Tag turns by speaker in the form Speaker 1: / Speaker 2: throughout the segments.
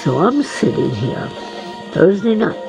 Speaker 1: So I'm sitting here Thursday night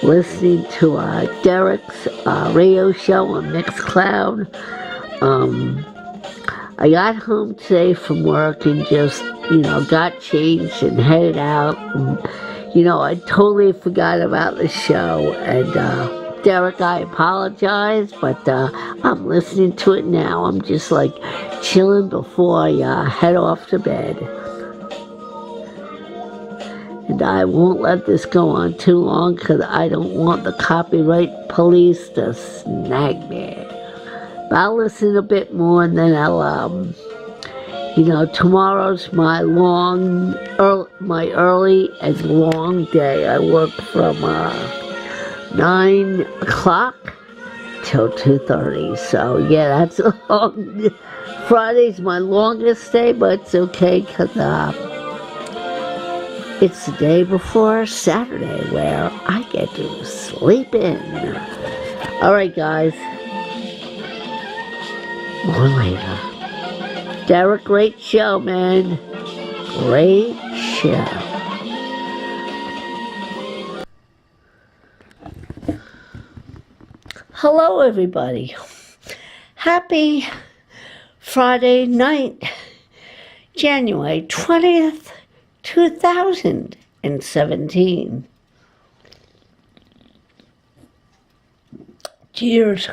Speaker 1: listening to Derek's radio show on Mixcloud. I got home today from work and just, got changed and headed out. And, I totally forgot about the show. And Derek, I apologize, but I'm listening to it now. I'm just like chilling before I head off to bed. And I won't let this go on too long because I don't want the copyright police to snag me. But I'll listen a bit more and then I'll, tomorrow's my early and long day. I work from 9 o'clock till 2:30. So yeah, that's a long. Friday's my longest day, but it's okay because it's the day before Saturday where I get to sleep in. All right, guys. More later. Derek, great show, man. Great show. Hello, everybody. Happy Friday night, January 20th, 2017. Cheers.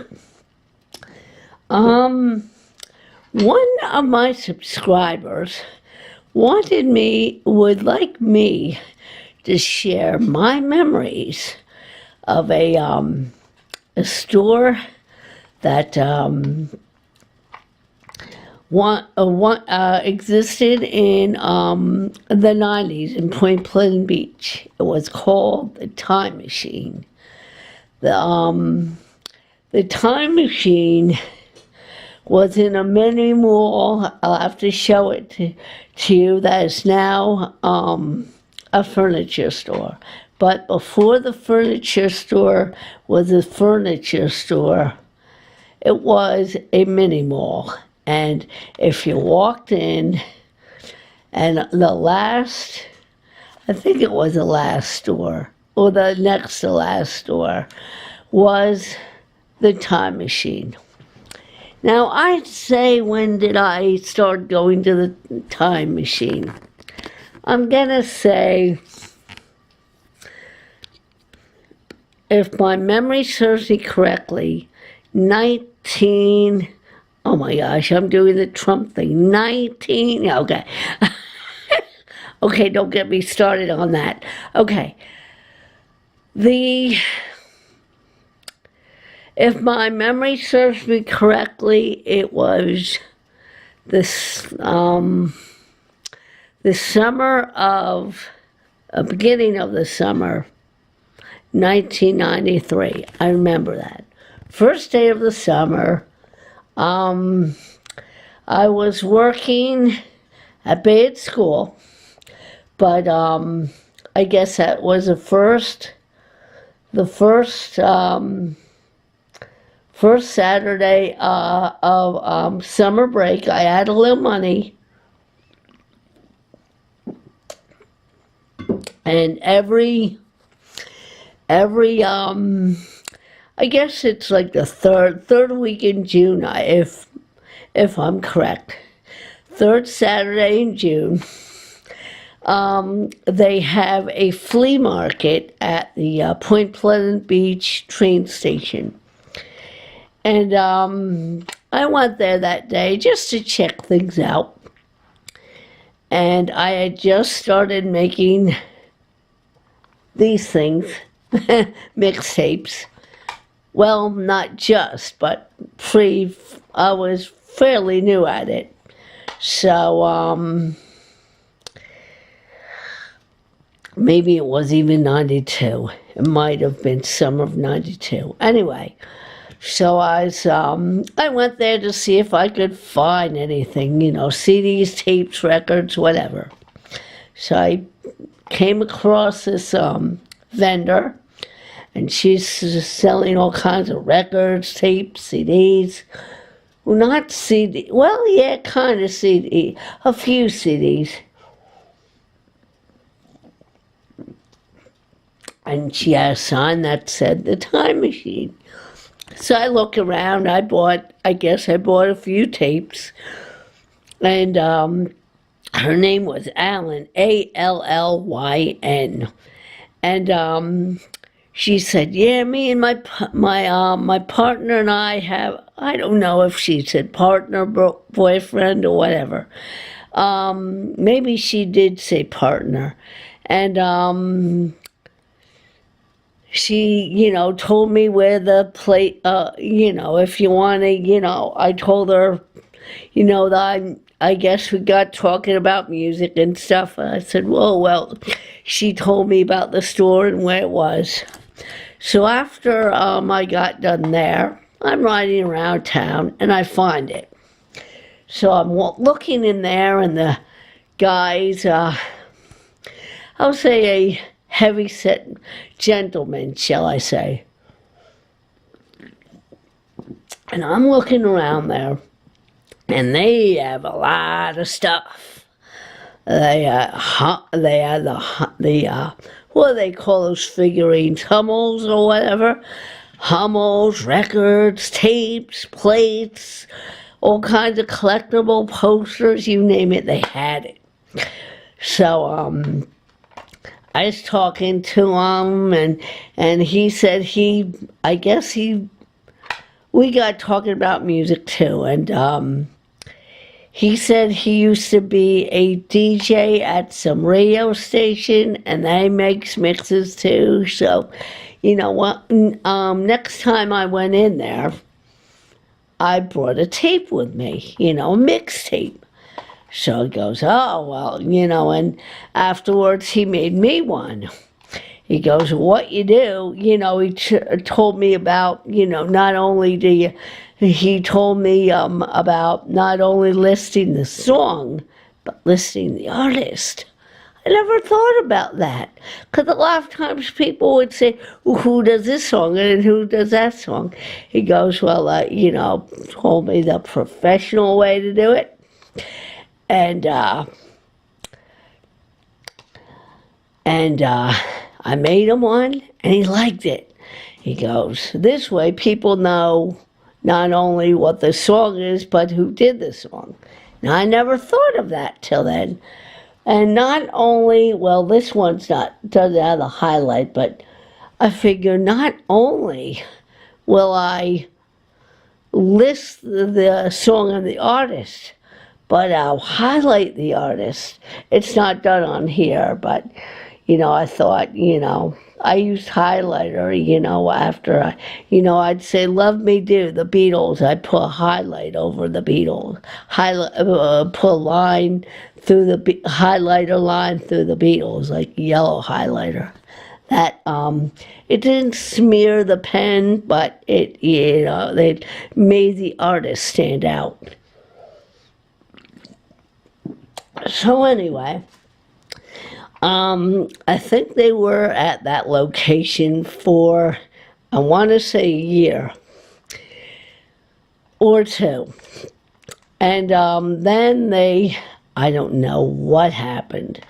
Speaker 1: One of my subscribers would like me to share my memories of a store that existed in the 90s in Point Pleasant Beach. It was called the Time Machine. The Time Machine was in a mini mall. I'll have to show it to you. That is now a furniture store. But before the furniture store was a furniture store, it was a mini mall. And if you walked in, and I think it was the last store, or the next to last store, was the Time Machine. Now, I'd say, when did I start going to the Time Machine? I'm going to say, if my memory serves me correctly, oh my gosh, I'm doing the Trump thing. Okay. Okay, don't get me started on that. Okay. If my memory serves me correctly, it was the beginning of the summer, 1993. I remember that. First day of the summer, I was working at Bayard School, but I guess that was the first Saturday of summer break. I had a little money, and every I guess it's like the third week in June, if I'm correct. Third Saturday in June, they have a flea market at the Point Pleasant Beach train station. And I went there that day just to check things out. And I had just started making these things, mixtapes. Well, not just, but I was fairly new at it. So, maybe it was even 92. It might have been summer of 92. Anyway, so I went there to see if I could find anything, CDs, tapes, records, whatever. So I came across this vendor, and she's selling all kinds of records, tapes, CDs. Well, not CD. Well, yeah, kind of CD. A few CDs. and she had a sign that said the Time Machine. So I look around, I bought a few tapes, and her name was Allyn, Allyn. And she said, yeah, me and my partner and I have, I don't know if she said partner, boyfriend, or whatever. Maybe she did say partner. And she, told me where the plate, if you want to, I told her, that I guess we got talking about music and stuff. And I said, well, she told me about the store and where it was. So after I got done there, I'm riding around town and I find it. So I'm looking in there, and the guy's, I'll say a heavy-set gentleman, shall I say. And I'm looking around there, and they have a lot of stuff. They have the what do they call those figurines? Hummels or whatever? Hummels, records, tapes, plates, all kinds of collectible posters, you name it, they had it. So I was talking to him, and he said we got talking about music too, and he said he used to be a DJ at some radio station, and they makes mixes too. So, you know what? Next time I went in there, I brought a tape with me, a mixtape. So he goes, oh, well, and afterwards he made me one. He goes, what you do, he told me about, not only do you, he told me about not only listing the song, but listing the artist. I never thought about that, because a lot of times people would say, well, who does this song and who does that song? He goes, well, told me the professional way to do it. And I made him one, and he liked it. He goes, this way people know not only what the song is, but who did the song. Now, I never thought of that till then. And not only, well, this one's doesn't have the highlight, but I figure not only will I list the song and the artist, but I'll highlight the artist. It's not done on here, but, I thought, I used highlighter, after I'd say, Love Me Do, the Beatles. I'd put a highlight over the Beatles. Put a line through the highlighter line through the Beatles, like yellow highlighter. That, it didn't smear the pen, but it made the artist stand out. So anyway, I think they were at that location for, I want to say, a year or two. And then I don't know what happened,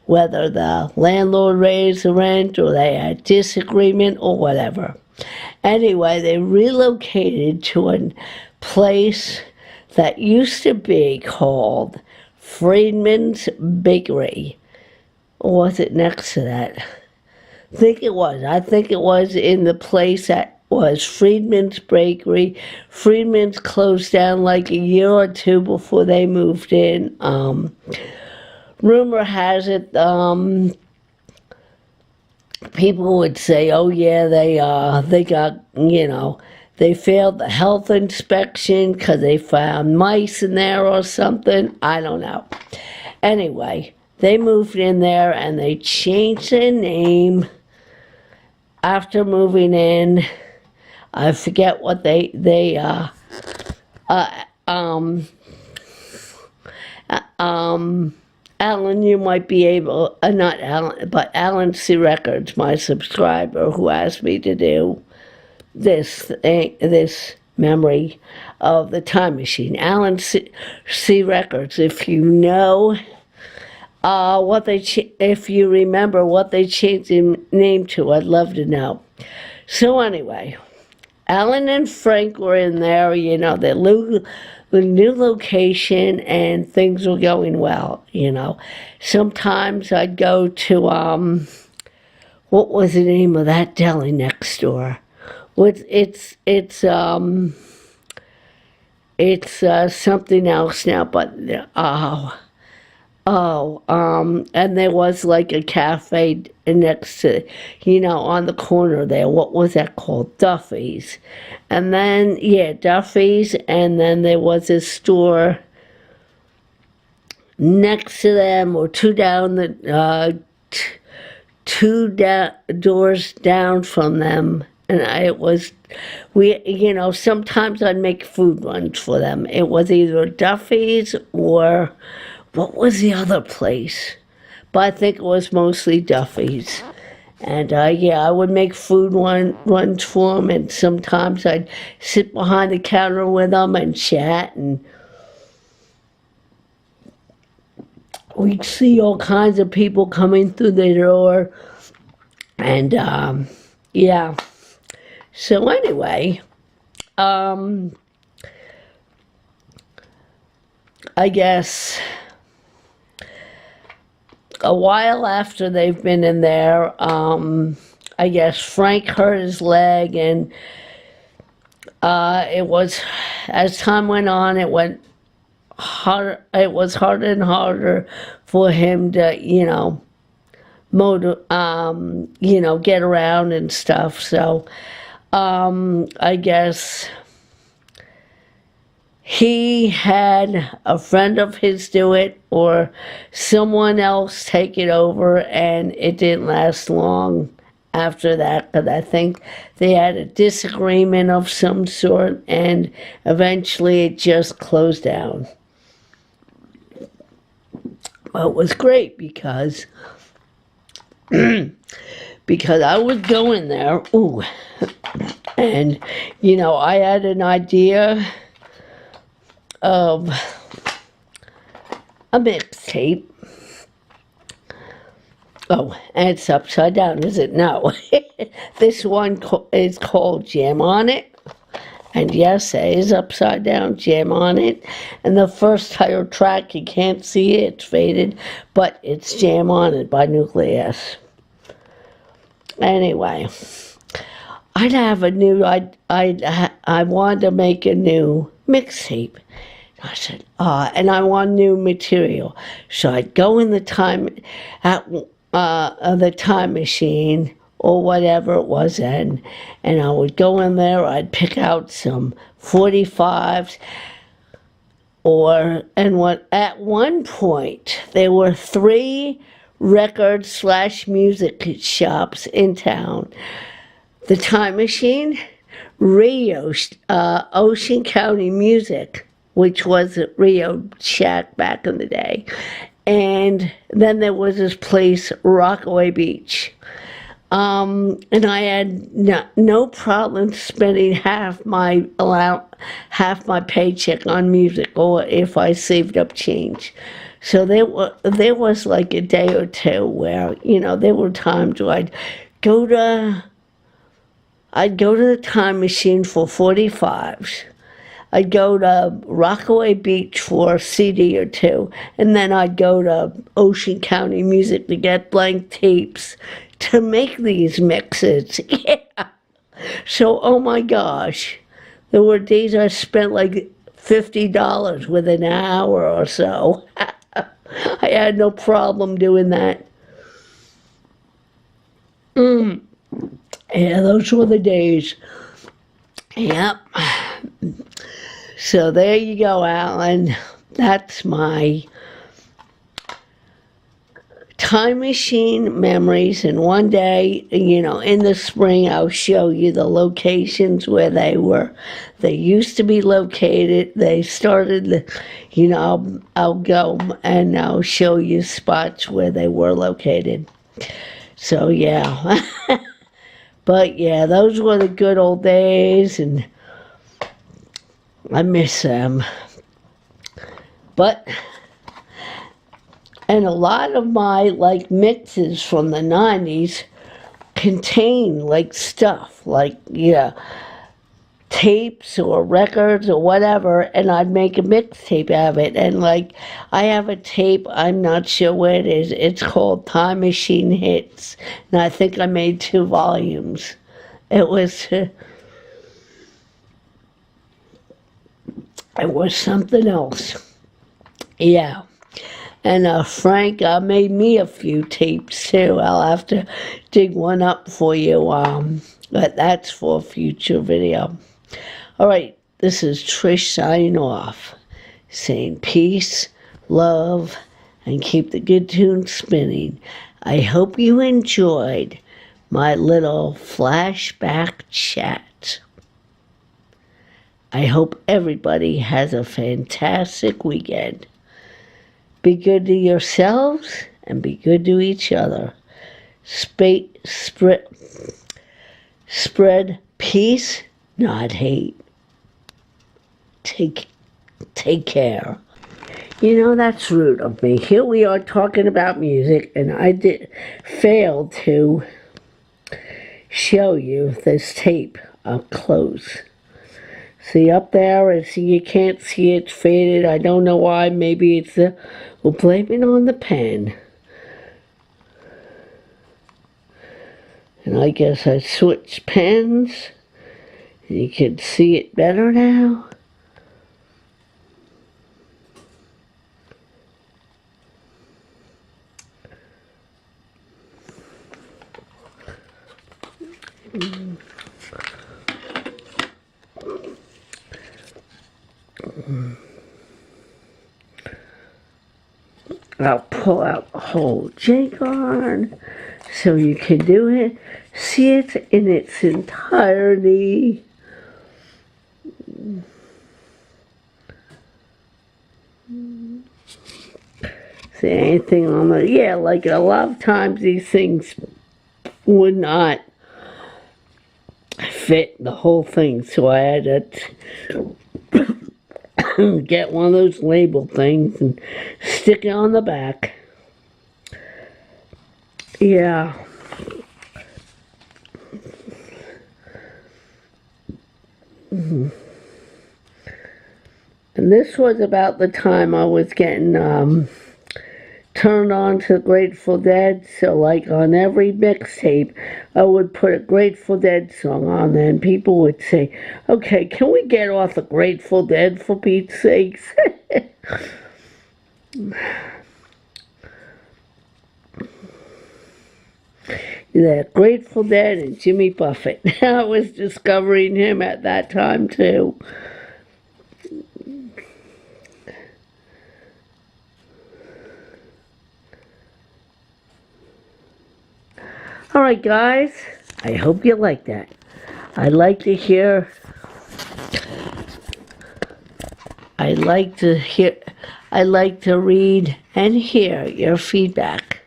Speaker 1: whether the landlord raised the rent or they had disagreement or whatever. Anyway, they relocated to a place that used to be called Friedman's Bakery. Or was it next to that? I think it was in the place that was Friedman's Bakery. Friedman's closed down like a year or two before they moved in. Rumor has it, people would say, oh yeah, they got, they failed the health inspection because they found mice in there or something. I don't know. Anyway, they moved in there and they changed their name after moving in. I forget what Alan, you might be able, not Alan, but Alan C. Records, my subscriber, who asked me to do this memory of the Time Machine. Alan C. Records, if you know if you remember what they changed the name to, I'd love to know. So anyway, Alan and Frank were in there, the new location, and things were going well. Sometimes I'd go to, what was the name of that deli next door? It's something else now, but, and there was like a cafe next to, on the corner there. What was that called? Duffy's. And then, yeah, Duffy's. And then there was a store next to them, or doors down from them. And sometimes I'd make food runs for them. It was either Duffy's or, what was the other place? But I think it was mostly Duffy's. And I would make food runs for them, and sometimes I'd sit behind the counter with them and chat, and we'd see all kinds of people coming through the door. And yeah. So anyway, I guess a while after they've been in there, I guess Frank hurt his leg, and it was, as time went on, it went harder. It was harder and harder for him to, get around and stuff. So, I guess he had a friend of his do it, or someone else take it over, and it didn't last long after that, because I think they had a disagreement of some sort, and eventually it just closed down. Well, it was great because I would go in there, and I had an idea of a mixtape. Oh, and it's upside down, is it? No. This one is called Jam on It. And yes, it is upside down, Jam on It. And the first title track, you can't see it, it's faded, but it's Jam on It by Nucleus. Anyway, I wanted to make a new mixtape. I said, and I want new material. So I'd go in the time machine, or whatever it was then, and I would go in there, I'd pick out some 45s, at one point, there were 3 record/music shops in town. The Time Machine, Rio, Ocean County Music, which was at Rio Shack back in the day. And then there was this place, Rockaway Beach. And I had no problem spending half my paycheck on music, or if I saved up change. So there was like a day or two where, there were times where I'd go to the Time Machine for 45s. I'd go to Rockaway Beach for a CD or 2, and then I'd go to Ocean County Music to get blank tapes to make these mixes. Yeah. So, oh my gosh, there were days I spent like $50 within an hour or so. I had no problem doing that. Yeah, those were the days. Yep. So there you go, Alan. That's my Time Machine memories. And one day, in the spring, I'll show you the locations where they used to be located. They started, I'll go and I'll show you spots where they were located. So, yeah. But, yeah, those were the good old days, and I miss them. But And a lot of my like mixes from the 90s contain like stuff like, yeah, tapes or records or whatever, and I'd make a mixtape out of it. And like, I have a tape, I'm not sure where it is. It's called Time Machine Hits, and I think I made 2 volumes. It was something else. Yeah. And Frank made me a few tapes too. I'll have to dig one up for you. But that's for a future video. All right, this is Trish signing off, saying peace, love, and keep the good tunes spinning. I hope you enjoyed my little flashback chat. I hope everybody has a fantastic weekend. Be good to yourselves and be good to each other. Spread peace, not hate. Take care. You know, that's rude of me. Here we are talking about music, and I failed to show you this tape up close. See up there, you can't see it's faded. I don't know why. Maybe it's we'll blame it on the pen. And I guess I switched pens, and you can see it better now. I'll pull out the whole J-card so you can do it. See it in its entirety. See anything on the, yeah, like a lot of times these things would not fit the whole thing, so I had to get one of those label things and stick it on the back. Yeah. And this was about the time I was getting turned on to Grateful Dead, so like on every mixtape I would put a Grateful Dead song on there, and people would say, okay, can we get off the Grateful Dead for Pete's sakes? Yeah, Grateful Dead and Jimmy Buffett. I was discovering him at that time too. All right, guys, I hope you like that. I like to read and hear your feedback.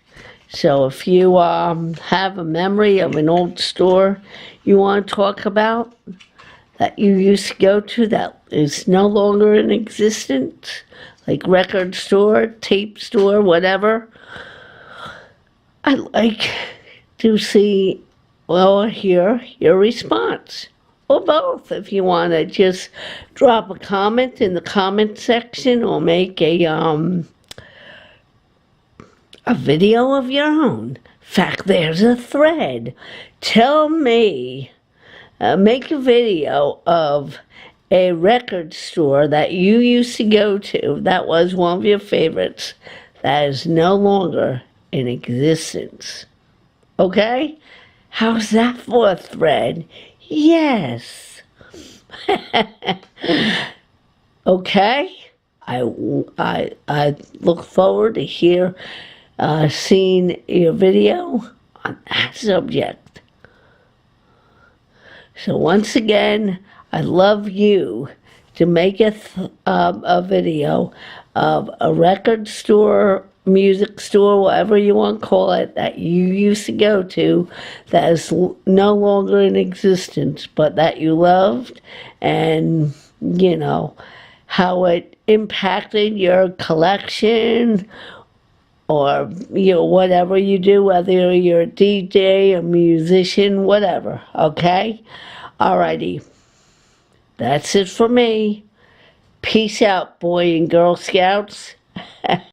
Speaker 1: So if you have a memory of an old store you want to talk about that you used to go to that is no longer in existence, like record store, tape store, whatever, I'd like to see, well, hear your response. Or both, if you want to just drop a comment in the comment section or make a video of your own. In fact, there's a thread. Tell me, make a video of a record store that you used to go to that was one of your favorites that is no longer in existence. Okay? How's that for a thread? Yes. Okay? I look forward to seeing your video on that subject. So once again, I'd love you to make a video of a record store, music store, whatever you want to call it, that you used to go to that is no longer in existence, but that you loved, and, you know, how it impacted your collection or whatever you do, whether you're a DJ, a musician, whatever. Okay? Alrighty. That's it for me. Peace out, Boy and Girl Scouts.